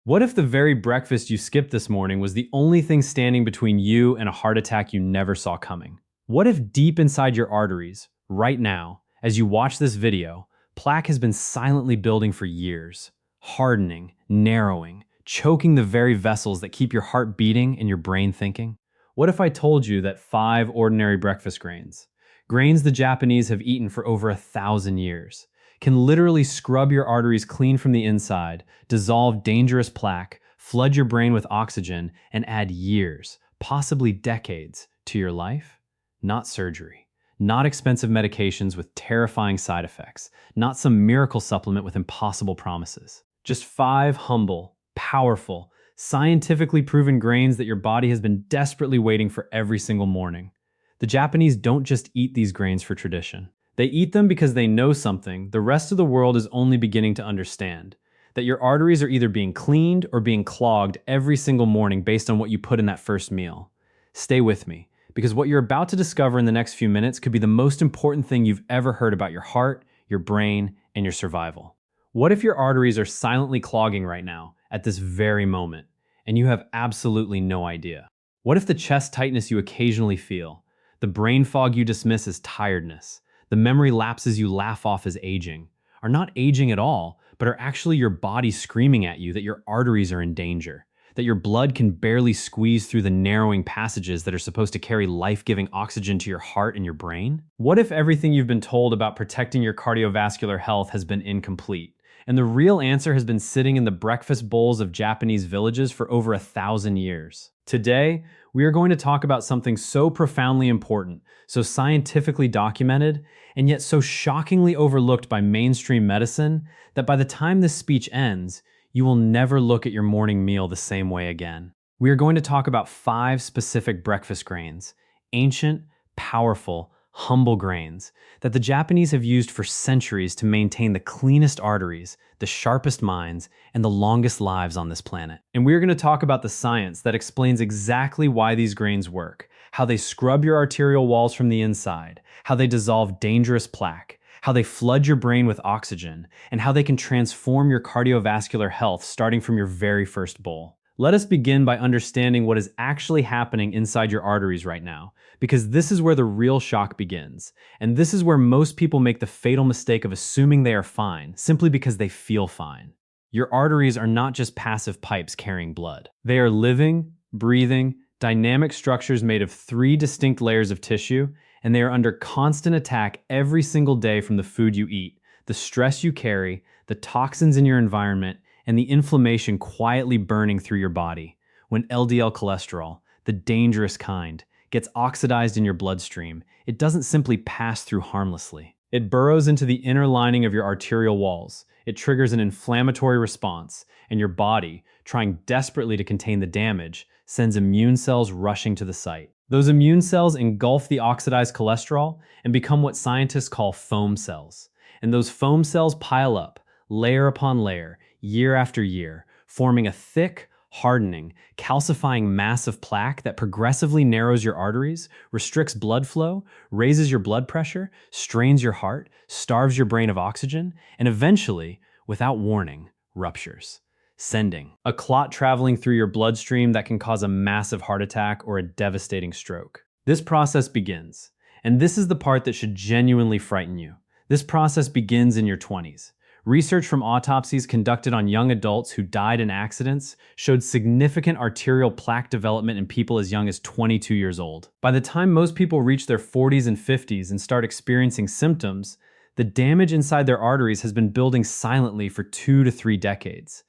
What if the very breakfast you skipped this morning was the only thing standing between you and a heart attack you never saw coming? What if deep inside your arteries, right now, as you watch this video, plaque has been silently building for years, hardening, narrowing, choking the very vessels that keep your heart beating and your brain thinking? What if I told you that 5 ordinary breakfast grains, grains the Japanese have eaten for over 1,000 years, can literally scrub your arteries clean from the inside, dissolve dangerous plaque, flood your brain with oxygen, and add years, possibly decades, to your life? Not surgery. Not expensive medications with terrifying side effects. Not some miracle supplement with impossible promises. Just 5 humble, powerful, scientifically proven grains that your body has been desperately waiting for every single morning. The Japanese don't just eat these grains for tradition. They eat them because they know something the rest of the world is only beginning to understand. That your arteries are either being cleaned or being clogged every single morning based on what you put in that first meal. Stay with me, because what you're about to discover in the next few minutes could be the most important thing you've ever heard about your heart, your brain, and your survival. What if your arteries are silently clogging right now, at this very moment, and you have absolutely no idea? What if the chest tightness you occasionally feel, the brain fog you dismiss as tiredness, the memory lapses you laugh off as aging, are not aging at all, but are actually your body screaming at you that your arteries are in danger, that your blood can barely squeeze through the narrowing passages that are supposed to carry life-giving oxygen to your heart and your brain? What if everything you've been told about protecting your cardiovascular health has been incomplete, and the real answer has been sitting in the breakfast bowls of Japanese villages for over 1,000 years? Today, we are going to talk about something so profoundly important, so scientifically documented, and yet so shockingly overlooked by mainstream medicine that by the time this speech ends, you will never look at your morning meal the same way again. We are going to talk about 5 specific breakfast grains, ancient, powerful, humble grains that the Japanese have used for centuries to maintain the cleanest arteries, the sharpest minds, and the longest lives on this planet. And we're going to talk about the science that explains exactly why these grains work, how they scrub your arterial walls from the inside, how they dissolve dangerous plaque, how they flood your brain with oxygen, and how they can transform your cardiovascular health starting from your very first bowl. Let us begin by understanding what is actually happening inside your arteries right now, because this is where the real shock begins, and this is where most people make the fatal mistake of assuming they are fine, simply because they feel fine. Your arteries are not just passive pipes carrying blood. They are living, breathing, dynamic structures made of 3 distinct layers of tissue, and they are under constant attack every single day from the food you eat, the stress you carry, the toxins in your environment, and the inflammation quietly burning through your body. When LDL cholesterol, the dangerous kind, gets oxidized in your bloodstream, it doesn't simply pass through harmlessly. It burrows into the inner lining of your arterial walls. It triggers an inflammatory response, and your body, trying desperately to contain the damage, sends immune cells rushing to the site. Those immune cells engulf the oxidized cholesterol and become what scientists call foam cells. And those foam cells pile up, layer upon layer, year after year, forming a thick, hardening, calcifying mass of plaque that progressively narrows your arteries, restricts blood flow, raises your blood pressure, strains your heart, starves your brain of oxygen, and eventually, without warning, ruptures, sending a clot traveling through your bloodstream that can cause a massive heart attack or a devastating stroke. This process begins, and this is the part that should genuinely frighten you. This process begins in your 20s. Research from autopsies conducted on young adults who died in accidents showed significant arterial plaque development in people as young as 22 years old. By the time most people reach their 40s and 50s and start experiencing symptoms, the damage inside their arteries has been building silently for 2 to 3 decades.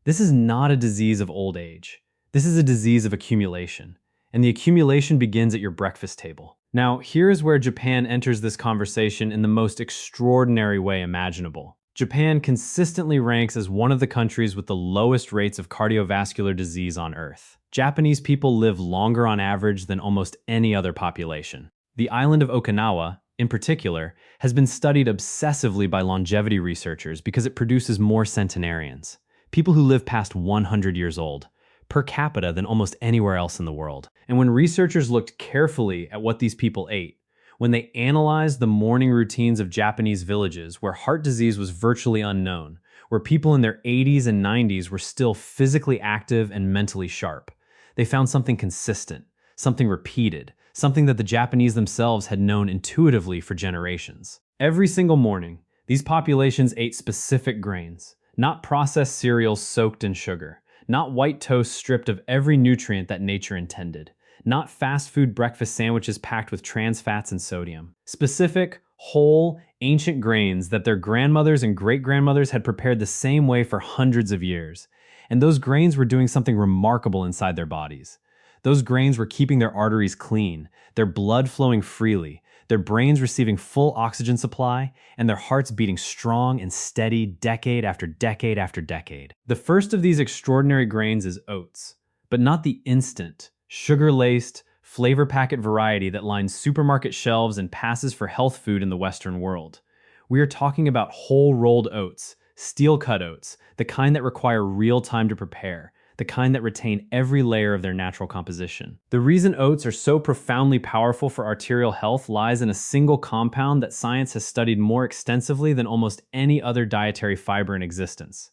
This is not a disease of old age. This is a disease of accumulation, and the accumulation begins at your breakfast table. Now, here is where Japan enters this conversation in the most extraordinary way imaginable. Japan consistently ranks as one of the countries with the lowest rates of cardiovascular disease on Earth. Japanese people live longer on average than almost any other population. The island of Okinawa, in particular, has been studied obsessively by longevity researchers because it produces more centenarians, people who live past 100 years old, per capita than almost anywhere else in the world. And when researchers looked carefully at what these people ate, when they analyzed the morning routines of Japanese villages where heart disease was virtually unknown, where people in their 80s and 90s were still physically active and mentally sharp. They found something consistent, something repeated, something that the Japanese themselves had known intuitively for generations. Every single morning, these populations ate specific grains, not processed cereals soaked in sugar, not white toast stripped of every nutrient that nature intended, not fast food breakfast sandwiches packed with trans fats and sodium. Specific, whole, ancient grains that their grandmothers and great-grandmothers had prepared the same way for hundreds of years. And those grains were doing something remarkable inside their bodies. Those grains were keeping their arteries clean, their blood flowing freely, their brains receiving full oxygen supply, and their hearts beating strong and steady decade after decade after decade. The first of these extraordinary grains is oats, but not the instant, sugar-laced, flavor packet variety that lines supermarket shelves and passes for health food in the Western world. We are talking about whole rolled oats, steel-cut oats, the kind that require real time to prepare, the kind that retain every layer of their natural composition. The reason oats are so profoundly powerful for arterial health lies in a single compound that science has studied more extensively than almost any other dietary fiber in existence: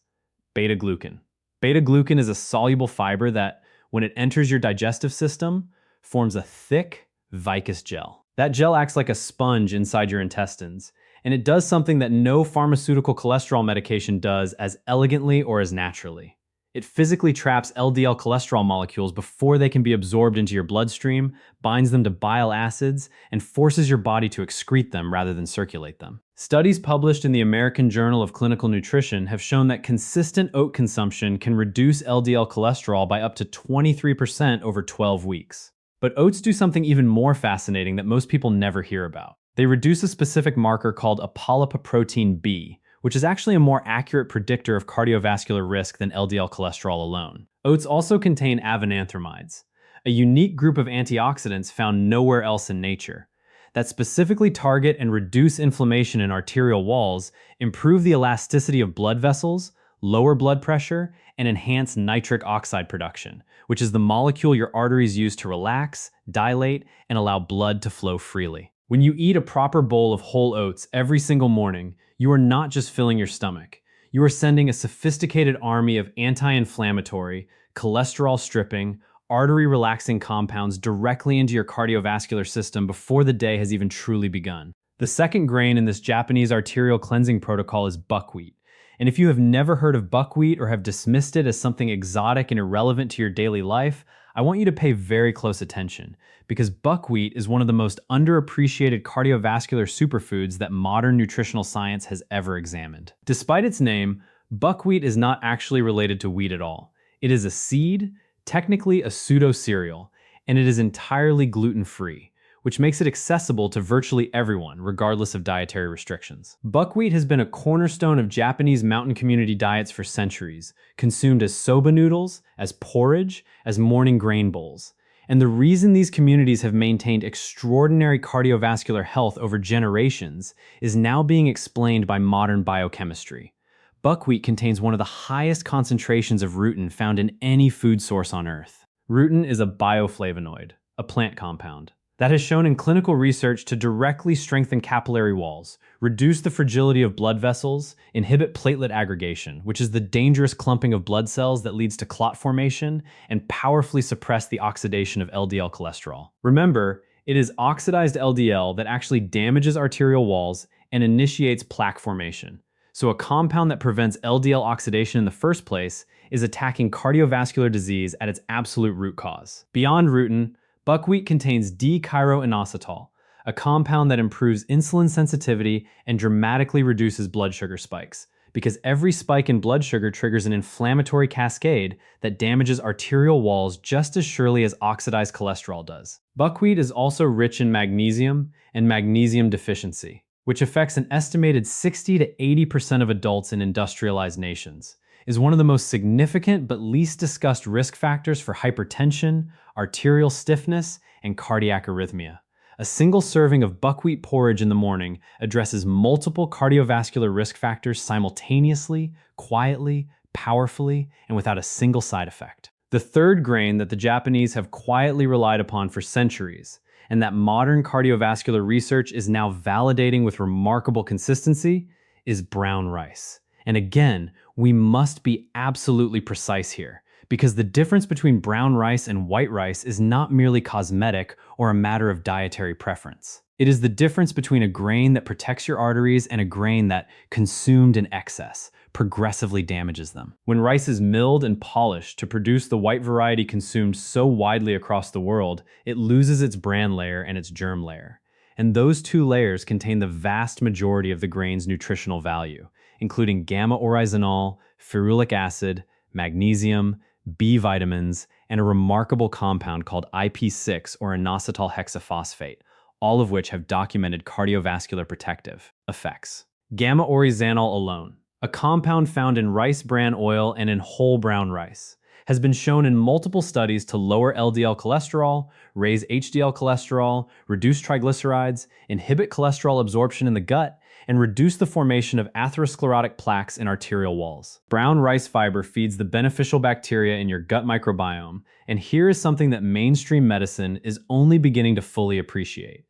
beta-glucan. Beta-glucan is a soluble fiber that, when it enters your digestive system, forms a thick, viscous gel. That gel acts like a sponge inside your intestines, and it does something that no pharmaceutical cholesterol medication does as elegantly or as naturally. It physically traps LDL cholesterol molecules before they can be absorbed into your bloodstream, binds them to bile acids, and forces your body to excrete them rather than circulate them. Studies published in the American Journal of Clinical Nutrition have shown that consistent oat consumption can reduce LDL cholesterol by up to 23% over 12 weeks. But oats do something even more fascinating that most people never hear about. They reduce a specific marker called apolipoprotein B, which is actually a more accurate predictor of cardiovascular risk than LDL cholesterol alone. Oats also contain avenanthramides, a unique group of antioxidants found nowhere else in nature, that specifically target and reduce inflammation in arterial walls, improve the elasticity of blood vessels, lower blood pressure, and enhance nitric oxide production, which is the molecule your arteries use to relax, dilate, and allow blood to flow freely. When you eat a proper bowl of whole oats every single morning, you are not just filling your stomach. You are sending a sophisticated army of anti-inflammatory, cholesterol-stripping, artery-relaxing compounds directly into your cardiovascular system before the day has even truly begun. The second grain in this Japanese arterial cleansing protocol is buckwheat. And if you have never heard of buckwheat or have dismissed it as something exotic and irrelevant to your daily life, I want you to pay very close attention, because buckwheat is one of the most underappreciated cardiovascular superfoods that modern nutritional science has ever examined. Despite its name, buckwheat is not actually related to wheat at all. It is a seed, technically a pseudo-cereal, and it is entirely gluten-free, which makes it accessible to virtually everyone, regardless of dietary restrictions. Buckwheat has been a cornerstone of Japanese mountain community diets for centuries, consumed as soba noodles, as porridge, as morning grain bowls. And the reason these communities have maintained extraordinary cardiovascular health over generations is now being explained by modern biochemistry. Buckwheat contains one of the highest concentrations of rutin found in any food source on Earth. Rutin is a bioflavonoid, a plant compound, that has shown in clinical research to directly strengthen capillary walls, reduce the fragility of blood vessels, inhibit platelet aggregation, which is the dangerous clumping of blood cells that leads to clot formation, and powerfully suppress the oxidation of LDL cholesterol. Remember, it is oxidized LDL that actually damages arterial walls and initiates plaque formation. So a compound that prevents LDL oxidation in the first place is attacking cardiovascular disease at its absolute root cause. Beyond rutin, buckwheat contains D-chiroinositol, a compound that improves insulin sensitivity and dramatically reduces blood sugar spikes, because every spike in blood sugar triggers an inflammatory cascade that damages arterial walls just as surely as oxidized cholesterol does. Buckwheat is also rich in magnesium and magnesium deficiency, which affects an estimated 60 to 80% of adults in industrialized nations, is one of the most significant but least discussed risk factors for hypertension, arterial stiffness, and cardiac arrhythmia. A single serving of buckwheat porridge in the morning addresses multiple cardiovascular risk factors simultaneously, quietly, powerfully, and without a single side effect. The third grain that the Japanese have quietly relied upon for centuries, and that modern cardiovascular research is now validating with remarkable consistency, is brown rice. And again, We must be absolutely precise here, because the difference between brown rice and white rice is not merely cosmetic or a matter of dietary preference. It is the difference between a grain that protects your arteries and a grain that, consumed in excess, progressively damages them. When rice is milled and polished to produce the white variety consumed so widely across the world, it loses its bran layer and its germ layer. And those two layers contain the vast majority of the grain's nutritional value, including gamma-oryzanol, ferulic acid, magnesium, B vitamins, and a remarkable compound called IP6 or inositol hexaphosphate, all of which have documented cardiovascular protective effects. Gamma-oryzanol alone, a compound found in rice bran oil and in whole brown rice, has been shown in multiple studies to lower LDL cholesterol, raise HDL cholesterol, reduce triglycerides, inhibit cholesterol absorption in the gut, and reduce the formation of atherosclerotic plaques in arterial walls. Brown rice fiber feeds the beneficial bacteria in your gut microbiome, and here is something that mainstream medicine is only beginning to fully appreciate.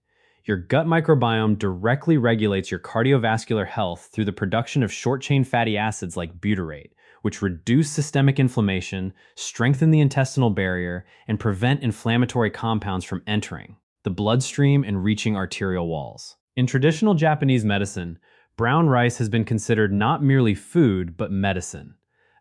Your gut microbiome directly regulates your cardiovascular health through the production of short-chain fatty acids like butyrate, which reduce systemic inflammation, strengthen the intestinal barrier, and prevent inflammatory compounds from entering the bloodstream and reaching arterial walls. In traditional Japanese medicine, brown rice has been considered not merely food, but medicine,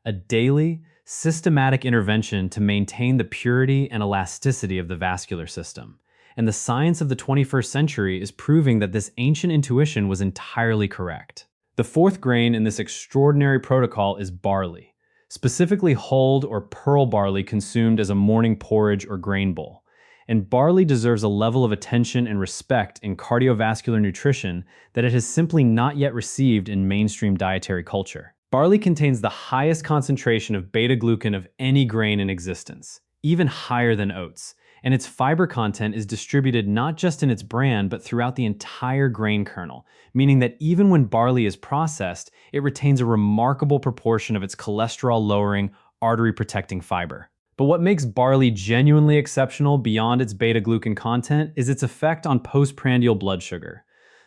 a daily, systematic intervention to maintain the purity and elasticity of the vascular system. And the science of the 21st century is proving that this ancient intuition was entirely correct. The fourth grain in this extraordinary protocol is barley, specifically hulled or pearl barley consumed as a morning porridge or grain bowl. And barley deserves a level of attention and respect in cardiovascular nutrition that it has simply not yet received in mainstream dietary culture. Barley contains the highest concentration of beta-glucan of any grain in existence, even higher than oats, and its fiber content is distributed not just in its bran but throughout the entire grain kernel, meaning that even when barley is processed, it retains a remarkable proportion of its cholesterol-lowering, artery-protecting fiber. But what makes barley genuinely exceptional beyond its beta-glucan content is its effect on postprandial blood sugar,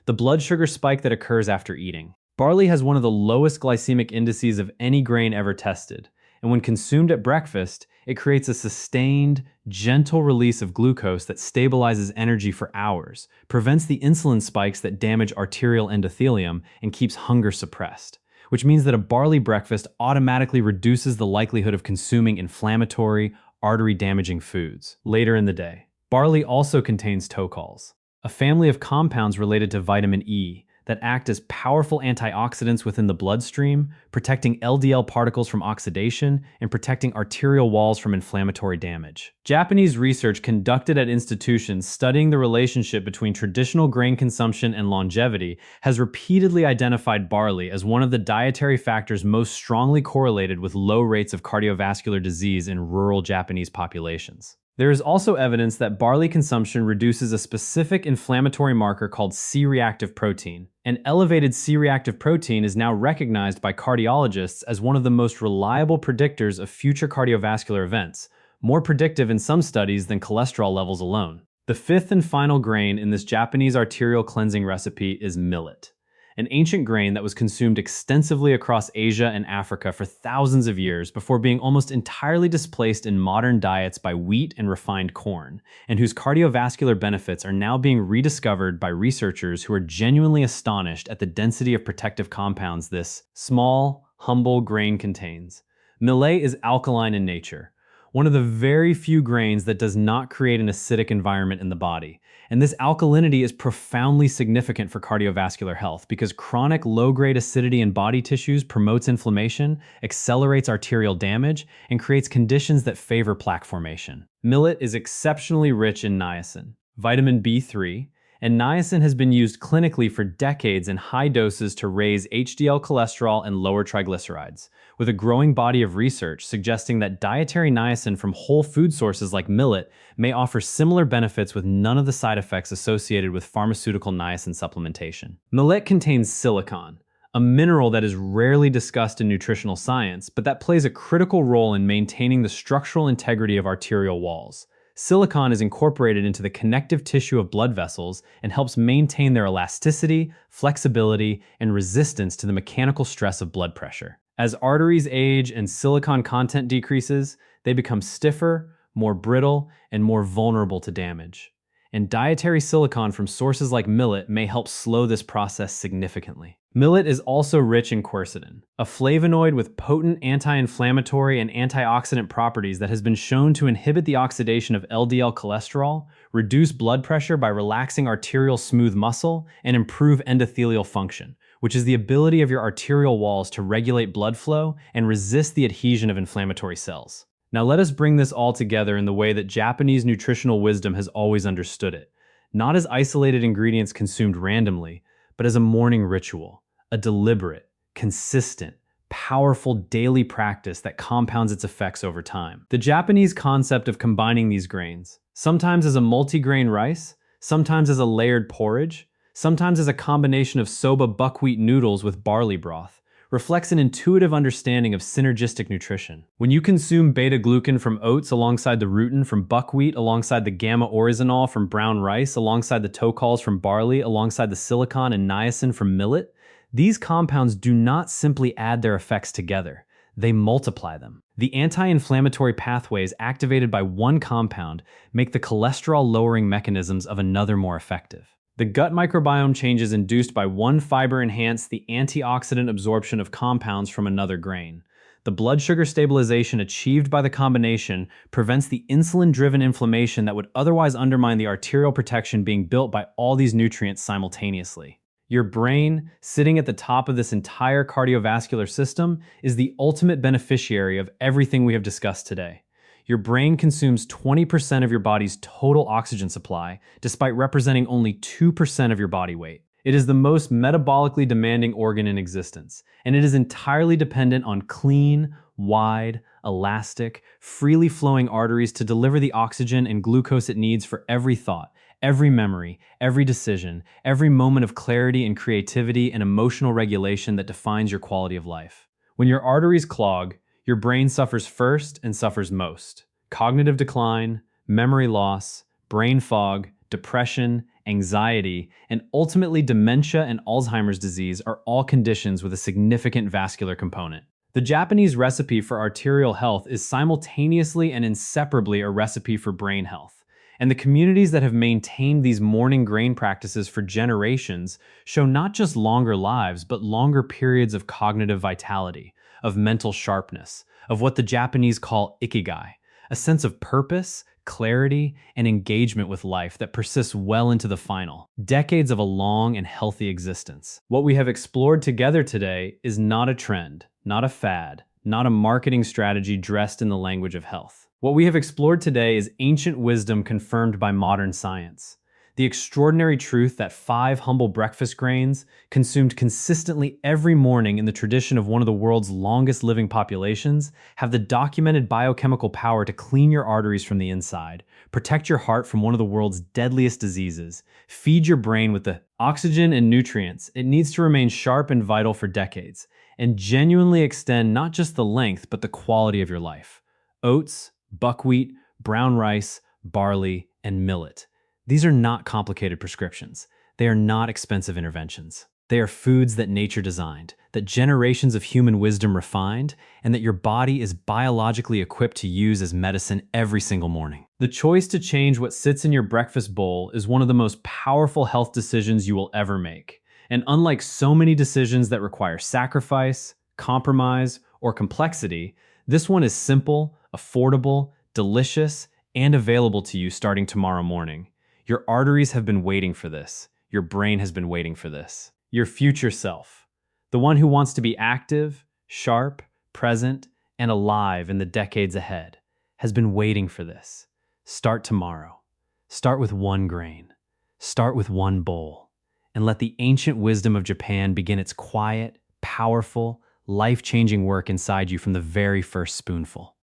the blood sugar spike that occurs after eating. Barley has one of the lowest glycemic indices of any grain ever tested, and when consumed at breakfast, it creates a sustained, gentle release of glucose that stabilizes energy for hours, prevents the insulin spikes that damage arterial endothelium, and keeps hunger suppressed, which means that a barley breakfast automatically reduces the likelihood of consuming inflammatory, artery-damaging foods later in the day. Barley also contains tocols, a family of compounds related to vitamin E that act as powerful antioxidants within the bloodstream, protecting LDL particles from oxidation and protecting arterial walls from inflammatory damage. Japanese research conducted at institutions studying the relationship between traditional grain consumption and longevity has repeatedly identified barley as one of the dietary factors most strongly correlated with low rates of cardiovascular disease in rural Japanese populations. There is also evidence that barley consumption reduces a specific inflammatory marker called C-reactive protein. And elevated C-reactive protein is now recognized by cardiologists as one of the most reliable predictors of future cardiovascular events, more predictive in some studies than cholesterol levels alone. The fifth and final grain in this Japanese arterial cleansing recipe is millet, an ancient grain that was consumed extensively across Asia and Africa for thousands of years before being almost entirely displaced in modern diets by wheat and refined corn, and whose cardiovascular benefits are now being rediscovered by researchers who are genuinely astonished at the density of protective compounds this small, humble grain contains. Millet is alkaline in nature, one of the very few grains that does not create an acidic environment in the body. And this alkalinity is profoundly significant for cardiovascular health because chronic low-grade acidity in body tissues promotes inflammation, accelerates arterial damage, and creates conditions that favor plaque formation. Millet is exceptionally rich in niacin, vitamin B3, and niacin has been used clinically for decades in high doses to raise HDL cholesterol and lower triglycerides, with a growing body of research suggesting that dietary niacin from whole food sources like millet may offer similar benefits with none of the side effects associated with pharmaceutical niacin supplementation. Millet contains silicon, a mineral that is rarely discussed in nutritional science, but that plays a critical role in maintaining the structural integrity of arterial walls. Silicon is incorporated into the connective tissue of blood vessels and helps maintain their elasticity, flexibility, and resistance to the mechanical stress of blood pressure. As arteries age and silicon content decreases, they become stiffer, more brittle, and more vulnerable to damage. And dietary silicon from sources like millet may help slow this process significantly. Millet is also rich in quercetin, a flavonoid with potent anti-inflammatory and antioxidant properties that has been shown to inhibit the oxidation of LDL cholesterol, reduce blood pressure by relaxing arterial smooth muscle, and improve endothelial function, which is the ability of your arterial walls to regulate blood flow and resist the adhesion of inflammatory cells. Now let us bring this all together in the way that Japanese nutritional wisdom has always understood it, not as isolated ingredients consumed randomly, but as a morning ritual, a deliberate, consistent, powerful daily practice that compounds its effects over time. The Japanese concept of combining these grains, sometimes as a multi-grain rice, sometimes as a layered porridge, sometimes as a combination of soba buckwheat noodles with barley broth, reflects an intuitive understanding of synergistic nutrition. When you consume beta-glucan from oats alongside the rutin from buckwheat, alongside the gamma-oryzanol from brown rice, alongside the tocols from barley, alongside the silicon and niacin from millet, these compounds do not simply add their effects together, they multiply them. The anti-inflammatory pathways activated by one compound make the cholesterol-lowering mechanisms of another more effective. The gut microbiome changes induced by one fiber enhance the antioxidant absorption of compounds from another grain. The blood sugar stabilization achieved by the combination prevents the insulin-driven inflammation that would otherwise undermine the arterial protection being built by all these nutrients simultaneously. Your brain, sitting at the top of this entire cardiovascular system, is the ultimate beneficiary of everything we have discussed today. Your brain consumes 20% of your body's total oxygen supply, despite representing only 2% of your body weight. It is the most metabolically demanding organ in existence, and it is entirely dependent on clean, wide, elastic, freely flowing arteries to deliver the oxygen and glucose it needs for every thought, every memory, every decision, every moment of clarity and creativity and emotional regulation that defines your quality of life. When your arteries clog, your brain suffers first and suffers most. Cognitive decline, memory loss, brain fog, depression, anxiety, and ultimately dementia and Alzheimer's disease are all conditions with a significant vascular component. The Japanese recipe for arterial health is simultaneously and inseparably a recipe for brain health. And the communities that have maintained these morning grain practices for generations show not just longer lives, but longer periods of cognitive vitality, of mental sharpness, of what the Japanese call ikigai, a sense of purpose, clarity, and engagement with life that persists well into the final decades of a long and healthy existence. What we have explored together today is not a trend, not a fad, not a marketing strategy dressed in the language of health. What we have explored today is ancient wisdom confirmed by modern science. The extraordinary truth that 5 humble breakfast grains, consumed consistently every morning in the tradition of one of the world's longest living populations, have the documented biochemical power to clean your arteries from the inside, protect your heart from one of the world's deadliest diseases, feed your brain with the oxygen and nutrients it needs to remain sharp and vital for decades, and genuinely extend not just the length but the quality of your life. Oats, buckwheat, brown rice, barley, and millet. These are not complicated prescriptions. They are not expensive interventions. They are foods that nature designed, that generations of human wisdom refined, and that your body is biologically equipped to use as medicine every single morning. The choice to change what sits in your breakfast bowl is one of the most powerful health decisions you will ever make. And unlike so many decisions that require sacrifice, compromise, or complexity, this one is simple, affordable, delicious, and available to you starting tomorrow morning. Your arteries have been waiting for this. Your brain has been waiting for this. Your future self, the one who wants to be active, sharp, present, and alive in the decades ahead, has been waiting for this. Start tomorrow. Start with one grain. Start with one bowl. And let the ancient wisdom of Japan begin its quiet, powerful, life-changing work inside you from the very first spoonful.